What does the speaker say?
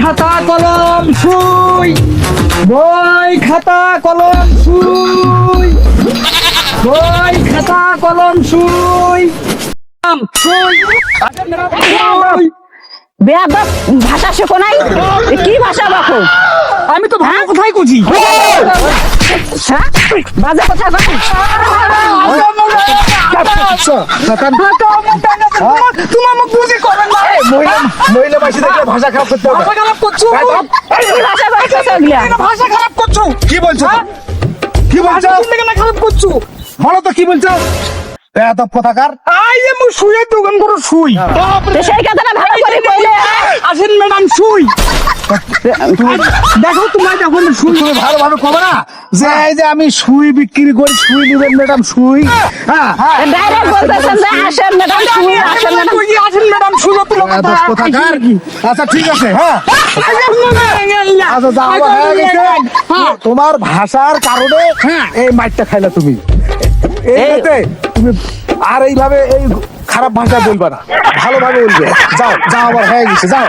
খাতা কলম সুই, বই খাতা কলম সুই, বই খাতা কলম সুই, সুই। বেয়াদব ভাষা শেখো নাই? এ কি ভাষা বাকো? আমি তো ভালো কোথায় কুছি হ্যাঁ? বাজে কথা কও। তোমার মুখ বুঝি করেন না মহিলা মাসি দেখলে ভাষা খারাপ করতে হবে। ভাষা খারাপ করছো কি ভাষা বলছো এগুলা? ভাষা খারাপ করছো কি বলছো? কি বলছো? তুমি কেন খারাপ করছো বলো তো কি বলছো? এত পতাকার আই আমি শুয়ে দোকান করে শুই তো সেই কথাটা ভালো করে কইলে আসেন ম্যাডাম শুই দেখো তোমার দেখো না শুই তুমি ভালো ভালো কবে না যে এই যে আমি সুই বিক্রি করি, সুই নিবেন ম্যাডাম, সুই। হ্যাঁ ডাইরেক্ট বলতেছেন যে আসেন ম্যাডাম শুই, আসেন ম্যাডাম। আসেন ম্যাডাম শুয়ে তুলো এত পতাকার। আচ্ছা ঠিক আছে, হ্যাঁ আচ্ছা যাও, হয়ে গেছে। তোমার ভাষার কারণে এই মাইরটা খাইলা তুমি। এইতে তুমি আর এইভাবে এই খারাপ ভাষা বলবা না, ভালোভাবে বলবে। যাও যাও, আবার হয়ে গেছে, যাও।